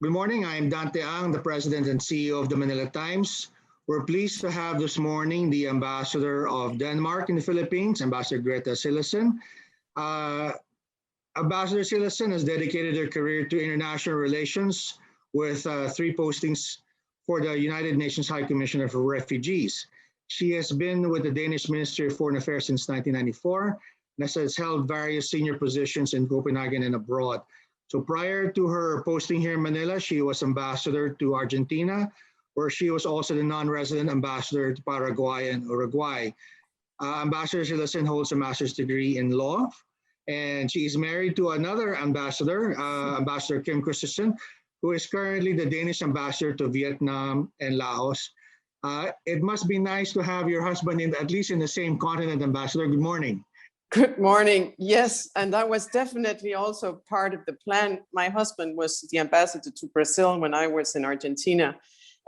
Good morning. I'm Dante Ang, the President and CEO of the Manila Times. We're pleased to have this morning the Ambassador of Denmark in the Philippines, Ambassador Grete Sillasen. Uh, Ambassador Sillasen has dedicated her career to international relations with three postings for the United Nations High Commissioner for Refugees. She has been with the Danish Ministry of Foreign Affairs since 1994 and has held various senior positions in Copenhagen and abroad. So prior to her posting here in Manila, she was ambassador to Argentina, where she was also the non-resident ambassador to Paraguay and Uruguay. Ambassador Sillasen holds a master's degree in law, and she is married to another ambassador, Ambassador Kim Christensen, who is currently the Danish ambassador to Vietnam and Laos. It must be nice to have your husband at least in the same continent, Ambassador. Good morning. Good morning. Yes, and that was definitely also part of the plan. My husband was the ambassador to Brazil when I was in Argentina.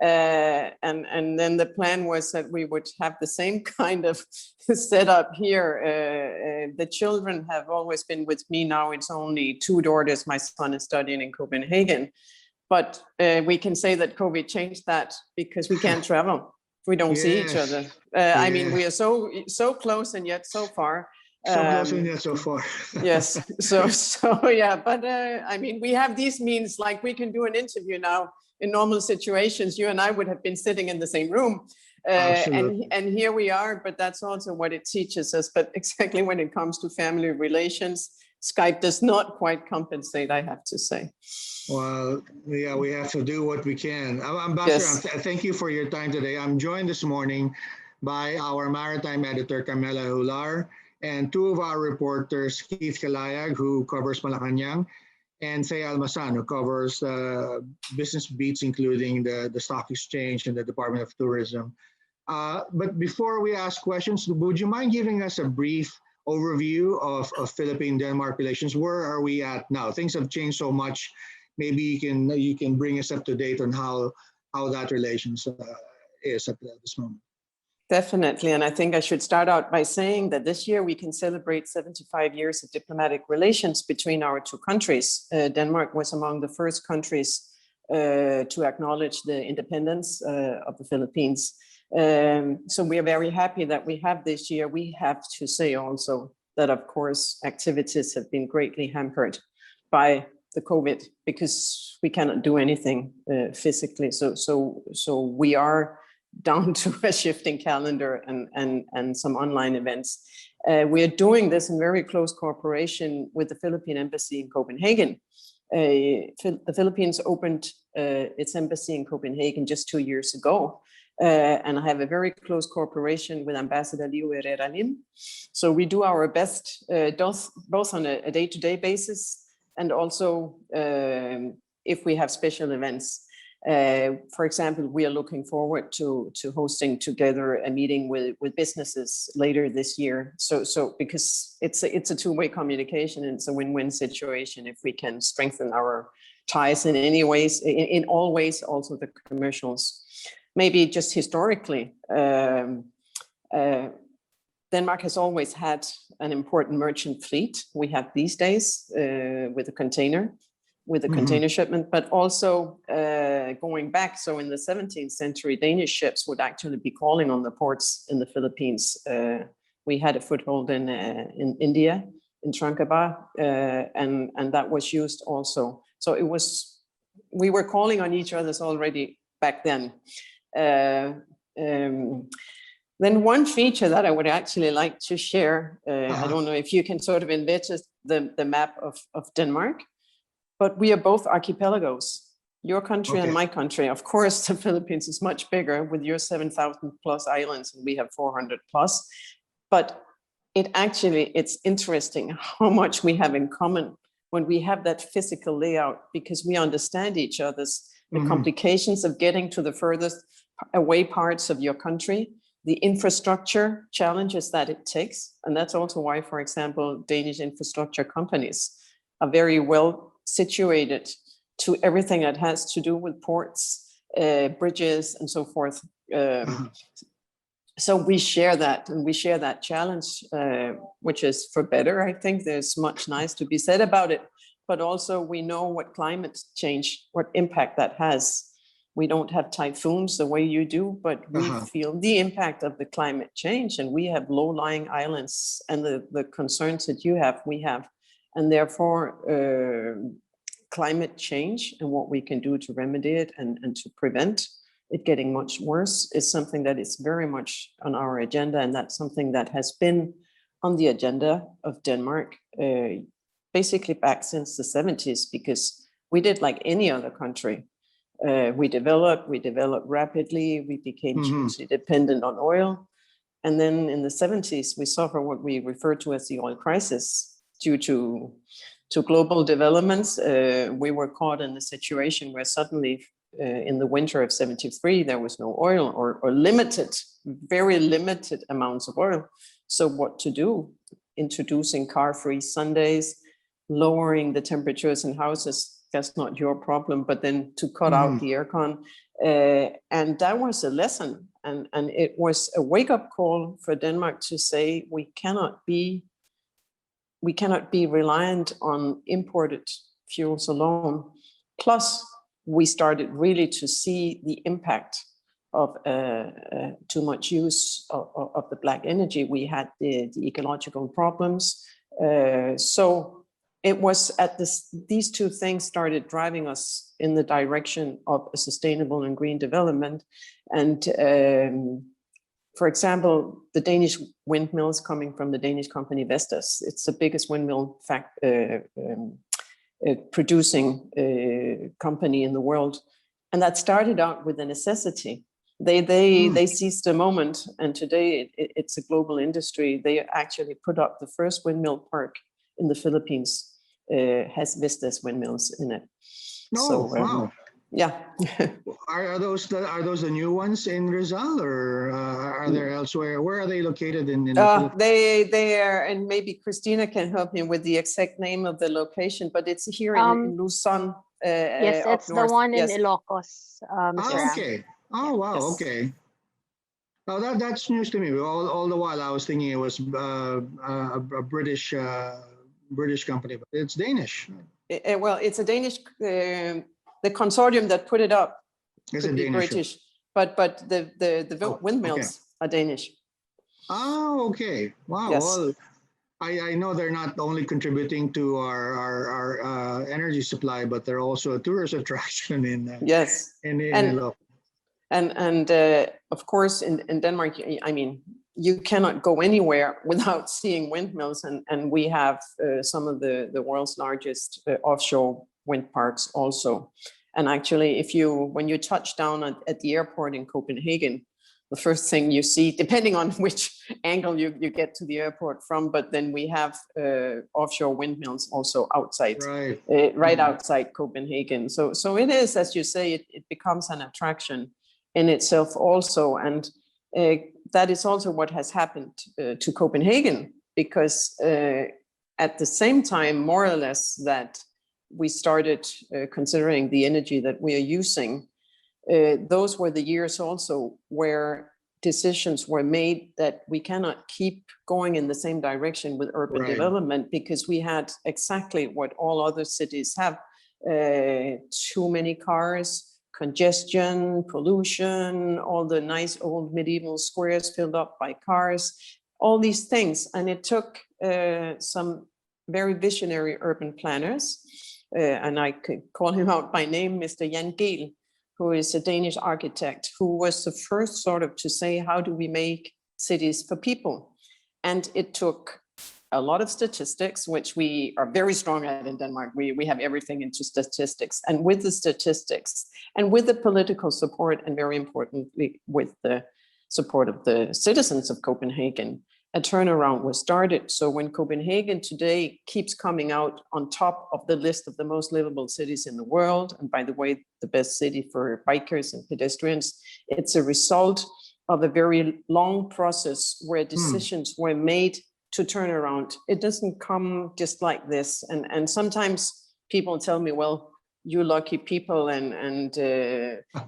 And then the plan was that we would have the same kind of setup here. The children have always been with me now. It's only 2 daughters. My son is studying in Copenhagen. But we can say that COVID changed that because we can't travel. We don't see each other. I mean, we are so close and yet so far. So close and yet so far. Yes. So yeah. But I mean, we have these means, like we can do an interview now. In normal situations, you and I would have been sitting in the same room. And here we are, but that's also what it teaches us. But exactly when it comes to family relations, Skype does not quite compensate, I have to say. Well, yeah, we have to do what we can. Ambassador, yes. Thank you for your time today. I'm joined this morning by our maritime editor, Carmela Hular, and 2 of our reporters, Keith Kalayag, who covers Malacanang, and Say Almasan, who covers business beats, including the stock exchange and the Department of Tourism. But before we ask questions, would you mind giving us a brief overview of Philippine-Denmark relations? Where are we at now? Things have changed so much. Maybe you can bring us up to date on how that relations is at this moment. Definitely. And I think I should start out by saying that this year we can celebrate 75 years of diplomatic relations between our 2 countries. Denmark was among the first countries to acknowledge the independence of the Philippines. So we are very happy that we have this year. We have to say also that, of course, activities have been greatly hampered by the COVID because we cannot do anything physically. So we are down to a shifting calendar and some online events. We are doing this in very close cooperation with the Philippine Embassy in Copenhagen. The Philippines opened its embassy in Copenhagen just 2 years ago. And I have a very close cooperation with Ambassador Liu Herrera Lim. So we do our best, both on a day-to-day basis and also if we have special events. For example, we are looking forward to hosting together a meeting with businesses later this year. So because it's a two-way communication, and it's a win-win situation if we can strengthen our ties in any ways, in all ways, also the commercials. Maybe just historically, Denmark has always had an important merchant fleet. We have these days with a container shipment, but also going back. So in the 17th century, Danish ships would actually be calling on the ports in the Philippines. We had a foothold in India, in Tranquebar, and that was used also. So we were calling on each other already back then. Then one feature that I would actually like to share, I don't know if you can sort of envisage the map of Denmark, but we are both archipelagos, your country and my country. Of course, the Philippines is much bigger with your 7,000 plus islands, and we have 400 plus. But it's interesting how much we have in common when we have that physical layout, because we understand each other's, the complications of getting to the furthest away parts of your country, the infrastructure challenges that it takes. And that's also why, for example, Danish infrastructure companies are very well situated to everything that has to do with ports, bridges, and so forth. So we share that, and we share that challenge, which is for better. I think there's much nice to be said about it. but also we know what climate change, what impact that has. We don't have typhoons the way you do, but we feel the impact of the climate change, and we have low-lying islands, and the concerns that you have, we have. And therefore, climate change and what we can do to remedy it and to prevent it getting much worse is something that is very much on our agenda, and that's something that has been on the agenda of Denmark basically back since the 70s, because we did like any other country. We developed rapidly, we became hugely dependent on oil. And then in the 70s, we suffered what we refer to as the oil crisis due to global developments. We were caught in a situation where suddenly in the winter of 73, there was no oil or limited, very limited amounts of oil. So what to do? Introducing car-free Sundays, lowering the temperatures in houses. That's not your problem, but then to cut out the aircon. And that was a lesson. And it was a wake-up call for Denmark to say, we cannot be reliant on imported fuels alone. Plus, we started really to see the impact of too much use of the black energy. We had the ecological problems. So it was at these two things started driving us in the direction of a sustainable and green development. And for example, the Danish windmills coming from the Danish company Vestas, it's the biggest windmill producing company in the world. And that started out with a necessity. They seized the moment, and today it's a global industry. They actually put up the first windmill park in the Philippines, has Vestas windmills in it. Wow. Yeah. Are those the new ones in Rizal, or are there elsewhere? Where are they located in the Philippines? They are, and maybe Christina can help me with the exact name of the location, but it's here in Luzon. Yes, it's the one in Ilocos, Mr. Okay. Oh, wow. Yes. Okay. Oh, that's news to me. All the while I was thinking it was a British company, but it's Danish. Well, it's a Danish. The consortium that put it up could be British, but the windmills are Danish. Oh, okay. Wow. Yes. Well, I know they're not only contributing to our energy supply, but they're also a tourist attraction in Ilocos. And of course, in Denmark, I mean, you cannot go anywhere without seeing windmills, and we have some of the world's largest offshore wind parks also. And actually, when you touch down at the airport in Copenhagen, the first thing you see, depending on which angle you get to the airport from, but then we have offshore windmills also outside, right outside Copenhagen. So it is, as you say, it becomes an attraction in itself also. And that is also what has happened to Copenhagen, because at the same time, more or less, that we started considering the energy that we are using, those were the years also where decisions were made that we cannot keep going in the same direction with urban development, because we had exactly what all other cities have, too many cars, congestion, pollution, all the nice old medieval squares filled up by cars, all these things. And it took some very visionary urban planners, and I could call him out by name, Mr. Jan Gehl, who is a Danish architect, who was the first sort of to say, how do we make cities for people? And it took a lot of statistics, which we are very strong at in Denmark. We have everything into statistics. And with the statistics and with the political support, and very importantly, with the support of the citizens of Copenhagen, a turnaround was started. So when Copenhagen today keeps coming out on top of the list of the most livable cities in the world, and by the way, the best city for bikers and pedestrians, it's a result of a very long process where decisions were made to turn around. It doesn't come just like this. And sometimes people tell me, well, you lucky people,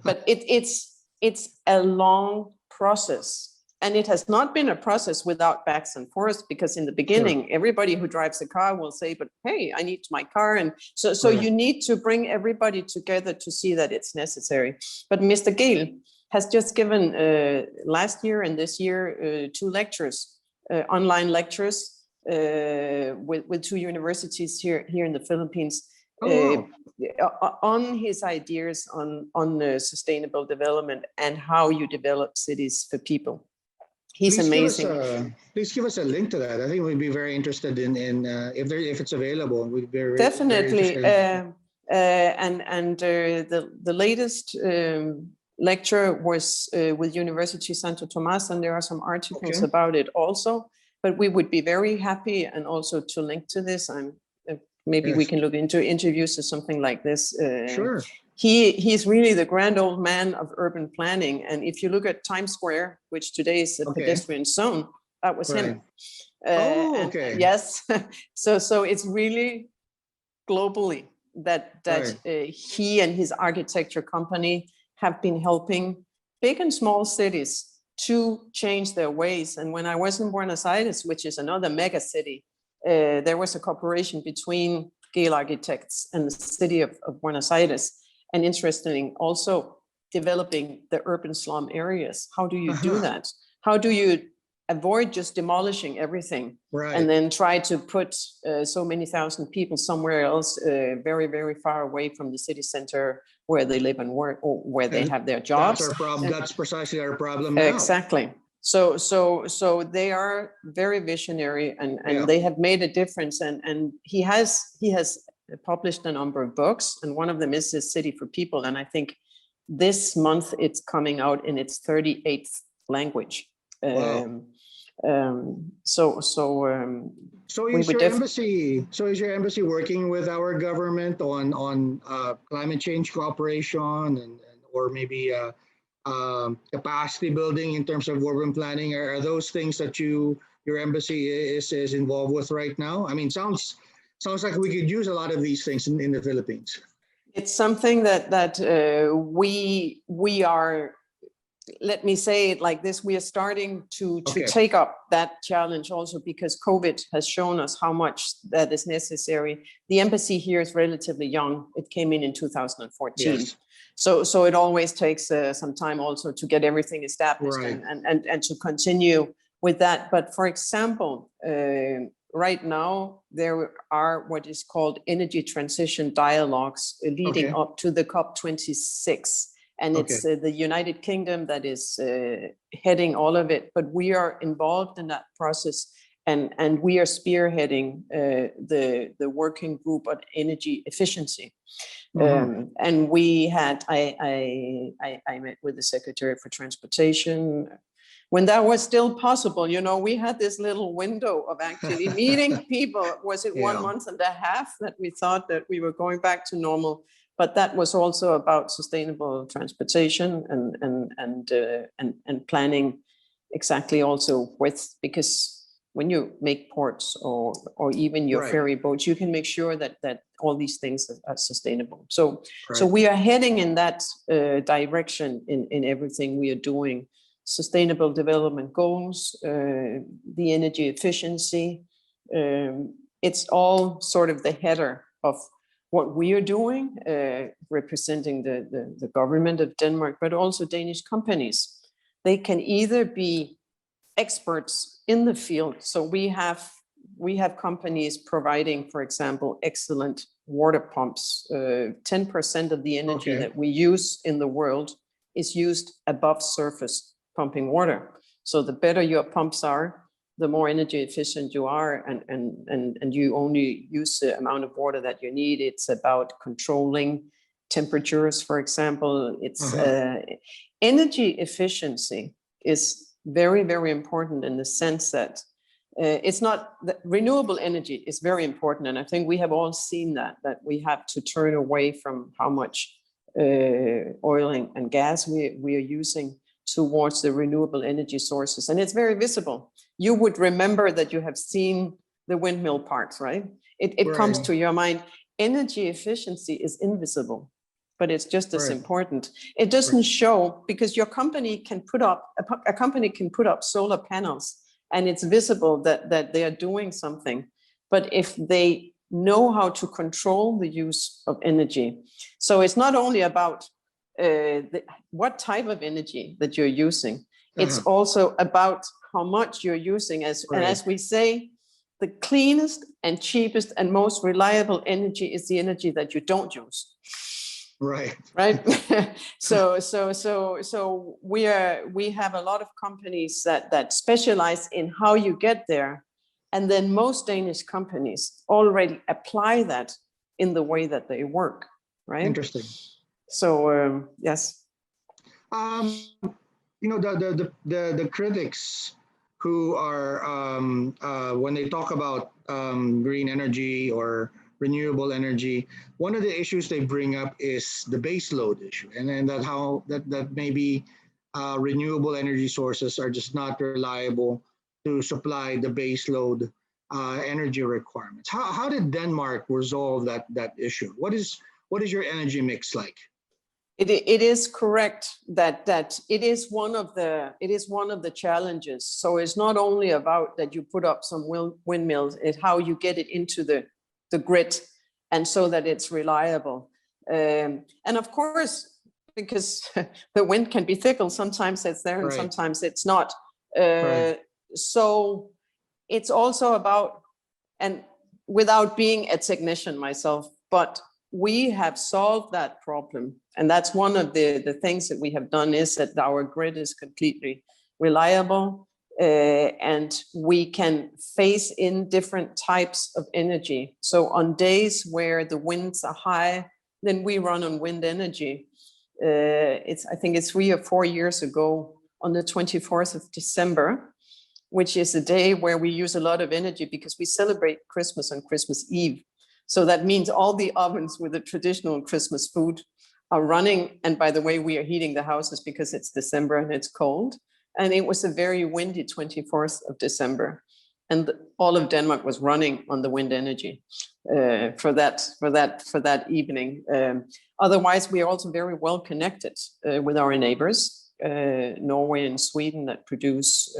but it's a long process and it has not been a process without backs and forths, because in the beginning, everybody who drives a car will say, but hey, I need my car. And so you need to bring everybody together to see that it's necessary. But Mr. Gale has just given last year and this year 2 lectures, online lectures with 2 universities here in the Philippines. On his ideas on sustainable development and how you develop cities for people. He's amazing. Please give us a link to that. I think we'd be very interested in if it's available. We'd be very, definitely. Very the latest lecture was with University Santo Tomas, and there are some articles about it also. But we would be very happy and also to link to this. Maybe we can look into interviews or something like this. Sure. He's really the grand old man of urban planning. And if you look at Times Square, which today is a pedestrian zone, that was him. Yes. So it's really globally that he and his architecture company have been helping big and small cities to change their ways. And when I was in Buenos Aires, which is another mega city, there was a cooperation between Gale Architects and the city of Buenos Aires. And interestingly, also developing the urban slum areas. How do you do that? How do you avoid just demolishing everything and then try to put so many thousand people somewhere else, very, very far away from the city center where they live and work, or where they have their jobs? That's our problem. That's precisely our problem now. Exactly. So they are very visionary, and they have made a difference. And he has published a number of books, and one of them is this City for People. And I think this month it's coming out in its 38th language. Wow. So is your embassy working with our government on climate change cooperation and or maybe capacity building in terms of urban planning? Are those things that your embassy is involved with right now? I mean, sounds like we could use a lot of these things in the Philippines. It's something that we are. Let me say it like this: we are starting to take up that challenge also, because COVID has shown us how much that is necessary. The embassy here is relatively young. It came in 2014. Yes. So it always takes some time also to get everything established and to continue with that. But for example, right now there are what is called energy transition dialogues leading up to the COP26. And it's the United Kingdom that is heading all of it, but we are involved in that process, and we are spearheading the working group on energy efficiency. And we had I met with the Secretary for Transportation when that was still possible. You know, we had this little window of actually meeting people. Was it 1 month and a half that we thought that we were going back to normal? But that was also about sustainable transportation and planning exactly also with, because when you make ports or even your ferry boats, you can make sure that all these things are sustainable. So we are heading in that direction in everything we are doing. Sustainable development goals, the energy efficiency, it's all sort of the header of what we are doing, representing the government of Denmark, but also Danish companies. They can either be experts in the field. So we have companies providing, for example, excellent water pumps. 10% of the energy that we use in the world is used above surface pumping water. So the better your pumps are, the more energy efficient you are, and you only use the amount of water that you need. It's about controlling temperatures, for example. It's energy efficiency is very, very important in the sense that it's not renewable energy is very important, and I think we have all seen that we have to turn away from how much oil and gas we are using towards the renewable energy sources, and it's very visible. You would remember that you have seen the windmill parks, right? It comes to your mind. Energy efficiency is invisible. but it's just as Right. important. It doesn't show, because your company can put up, a company can put up solar panels and it's visible that they are doing something. But if they know how to control the use of energy, so it's not only about what type of energy that you're using, it's also about how much you're using. And as we say, the cleanest and cheapest and most reliable energy is the energy that you don't use. Right. Right. So we have a lot of companies that specialize in how you get there. And then most Danish companies already apply that in the way that they work. Right. Interesting. So yes. The critics who are when they talk about green energy or renewable energy, one of the issues they bring up is the base load issue, and then that maybe renewable energy sources are just not reliable to supply the base load energy requirements. How did Denmark resolve that issue? What is your energy mix like? It is correct that it is one of the challenges. So it's not only about that you put up some windmills, it's how you get it into the grid, and so that it's reliable. And of course, because the wind can be fickle, sometimes it's there and sometimes it's not. So it's also about, and without being a technician myself, but we have solved that problem. And that's one of the things that we have done, is that our grid is completely reliable, and we can phase in different types of energy. So on days where the winds are high, then we run on wind energy. I think it's 3 or 4 years ago, on the 24th of December, which is a day where we use a lot of energy because we celebrate Christmas on Christmas Eve. So that means all the ovens with the traditional Christmas food are running. And by the way, we are heating the houses because it's December and it's cold. And it was a very windy 24th of December. And all of Denmark was running on the wind energy for that evening. Otherwise, we are also very well connected with our neighbors, Norway and Sweden, that produce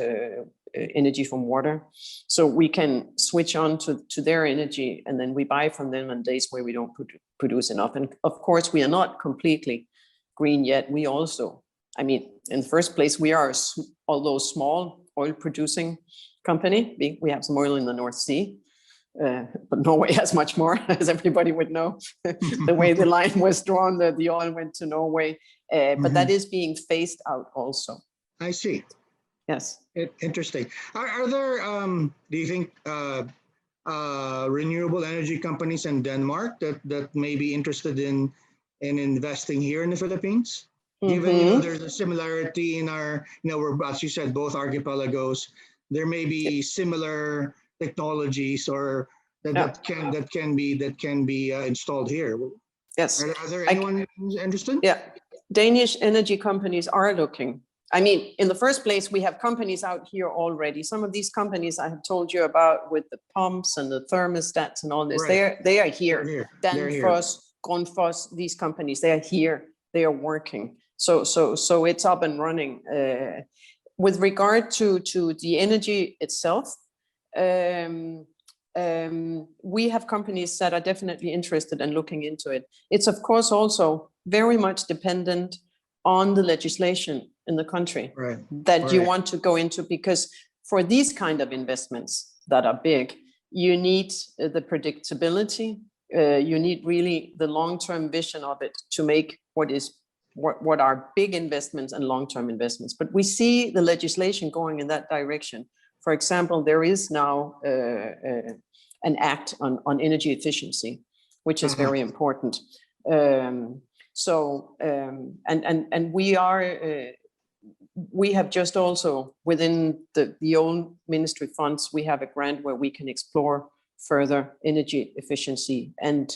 energy from water. So we can switch on to their energy, and then we buy from them on days where we don't produce enough. And of course, we are not completely green yet. We also, in the first place, we are, although small, oil producing company. We have some oil in the North Sea, but Norway has much more, as everybody would know. The way the line was drawn, the oil went to Norway, but that is being phased out also. I see. Yes. Interesting. Are there, do you think, renewable energy companies in Denmark that may be interested in investing here in the Philippines? Given there's a similarity in our, we're, as you said, both archipelagos, there may be similar technologies or that can be installed here. Yes. Are there anyone interested? Yeah, Danish energy companies are looking. In the first place, we have companies out here already. Some of these companies I have told you about, with the pumps and the thermostats and all this, they are here. Danfoss, Grundfos, these companies, they are here. They are working. So it's up and running. With regard to the energy itself, we have companies that are definitely interested in looking into it. It's of course also very much dependent on the legislation in the country that you want to go into, because for these kind of investments that are big, you need the predictability, you need really the long-term vision of it to make what are big investments and long-term investments. But we see the legislation going in that direction. For example, there is now an act on energy efficiency, which is very important. We have just also, within the old ministry funds, we have a grant where we can explore further energy efficiency and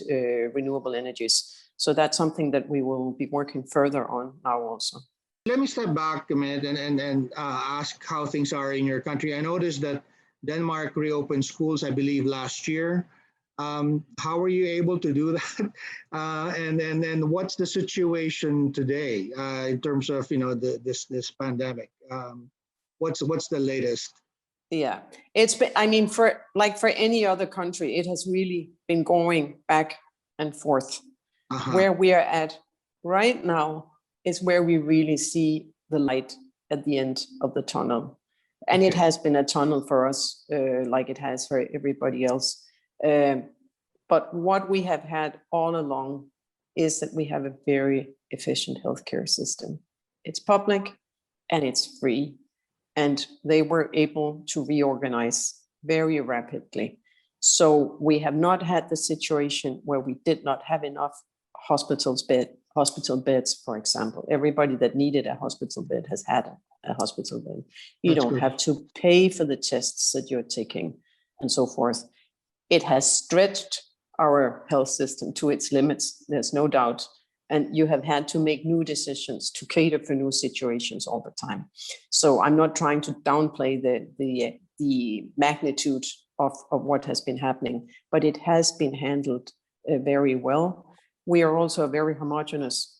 renewable energies. So that's something that we will be working further on now also. Let me step back a minute and ask how things are in your country. I noticed that Denmark reopened schools, I believe, last year. How are you able to do that? And what's the situation today in terms of this pandemic? What's the latest? Yeah, it's been, I mean, for any other country, it has really been going back and forth. Where we are at right now is where we really see the light at the end of the tunnel. And it has been a tunnel for us, like it has for everybody else. But what we have had all along is that we have a very efficient healthcare system. It's public and it's free. And they were able to reorganize very rapidly. So we have not had the situation where we did not have enough hospital beds, for example. Everybody that needed a hospital bed has had a hospital bed. You don't have to pay for the tests that you're taking and so forth. It has stretched our health system to its limits, there's no doubt. And you have had to make new decisions to cater for new situations all the time. So I'm not trying to downplay the magnitude of what has been happening, but it has been handled very well. We are also a very homogeneous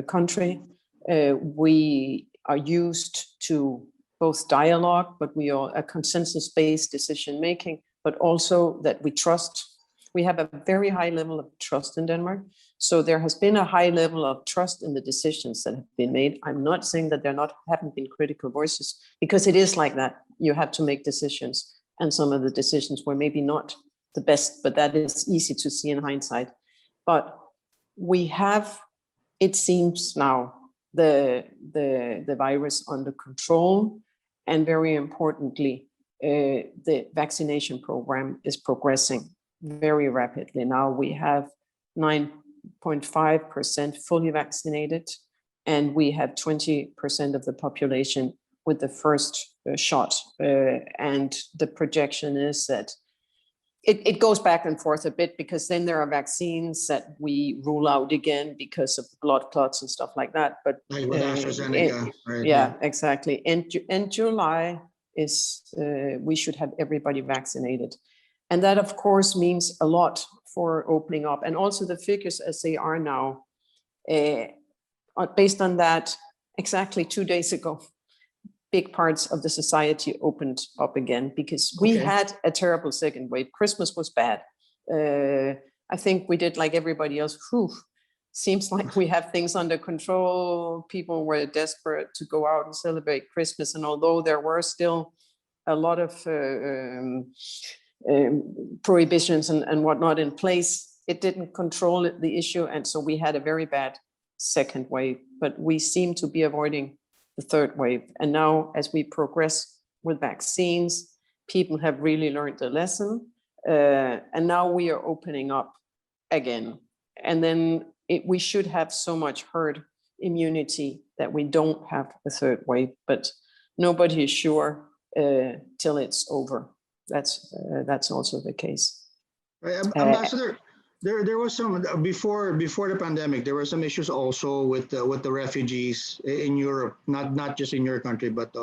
country. We are used to both dialogue, but we are a consensus-based decision making, but also that we trust. We have a very high level of trust in Denmark. So there has been a high level of trust in the decisions that have been made. I'm not saying that haven't been critical voices, because it is like that. You have to make decisions, and some of the decisions were maybe not the best, but that is easy to see in hindsight. But we have, it seems now, the virus under control, and very importantly, the vaccination program is progressing very rapidly. Now we have 9.5% fully vaccinated, and we have 20% of the population with the first shot. And the projection is that it goes back and forth a bit, because then there are vaccines that we rule out again because of blood clots and stuff like that. But like with AstraZeneca, right? Yeah, exactly. And July is we should have everybody vaccinated. And that, of course, means a lot for opening up. And also the figures as they are now, based on that, exactly 2 days ago, big parts of the society opened up again, because we had a terrible second wave. Christmas was bad. I think we did like everybody else. Seems like we have things under control. People were desperate to go out and celebrate Christmas. And although there were still a lot of prohibitions and whatnot in place, it didn't control the issue. And so we had a very bad second wave, but we seem to be avoiding the third wave. And now, as we progress with vaccines, people have really learned the lesson. And now we are opening up again. And then we should have so much herd immunity that we don't have a third wave, but nobody is sure till it's over. That's also the case. Ambassador, there was some before the pandemic. There were some issues also with the refugees in Europe, not just in your country, but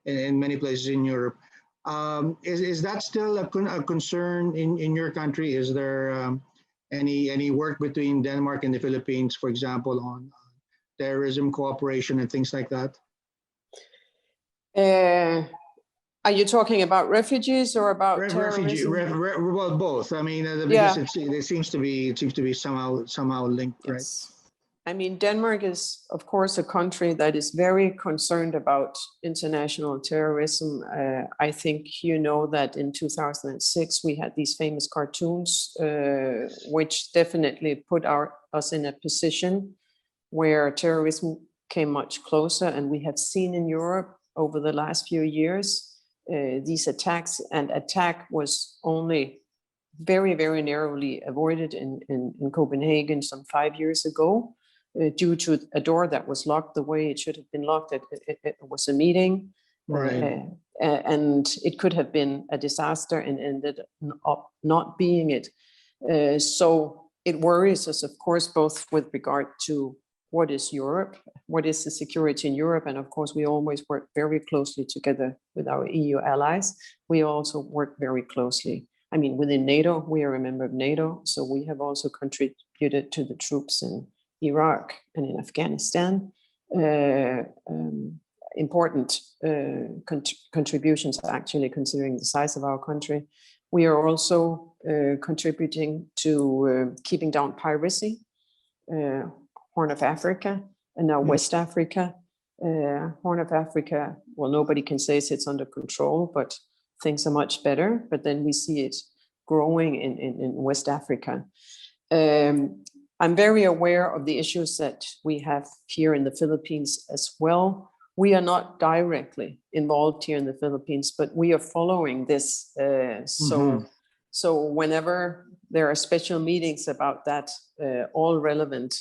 in many places in Europe. Is that still a concern in your country? Is there any work between Denmark and the Philippines, for example, on terrorism cooperation and things like that? Are you talking about refugees or about terrorism? Well, both. I mean, because it seems to be somehow linked, right? I mean, Denmark is, of course, a country that is very concerned about international terrorism. I think you know that in 2006 we had these famous cartoons, which definitely put us in a position where terrorism came much closer, and we have seen in Europe over the last few years these attacks, and attack was only very, very narrowly avoided in Copenhagen some 5 years ago due to a door that was locked the way it should have been locked. It was a meeting, right. And it could have been a disaster and ended up not being it. So it worries us, of course, both with regard to what is Europe, what is the security in Europe, and of course we always work very closely together with our EU allies. We also work very closely I mean, within NATO, we are a member of NATO, so we have also contributed to the troops in Iraq and in Afghanistan. Important contributions, actually, considering the size of our country. We are also contributing to keeping down piracy, Horn of Africa, and now West Africa. Horn of Africa, well, nobody can say it's under control, but things are much better. But then we see it growing in West Africa. I'm very aware of the issues that we have here in the Philippines as well. We are not directly involved here in the Philippines, but we are following this. So whenever there are special meetings about that, all relevant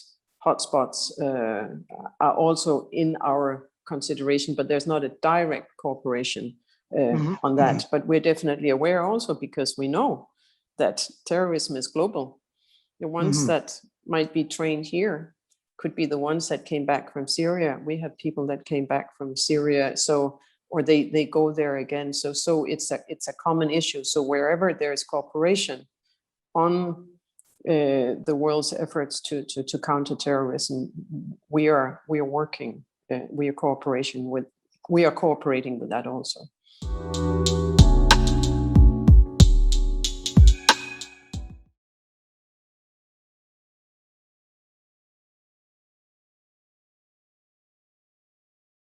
hotspots are also in our consideration, but there's not a direct cooperation on that. But we're definitely aware also, because we know that terrorism is global. The ones that might be trained here could be the ones that came back from Syria. We have people that came back from Syria, or they go there again. So it's a common issue. So wherever there is cooperation on the world's efforts to counter terrorism, we are working. We are cooperating with that also.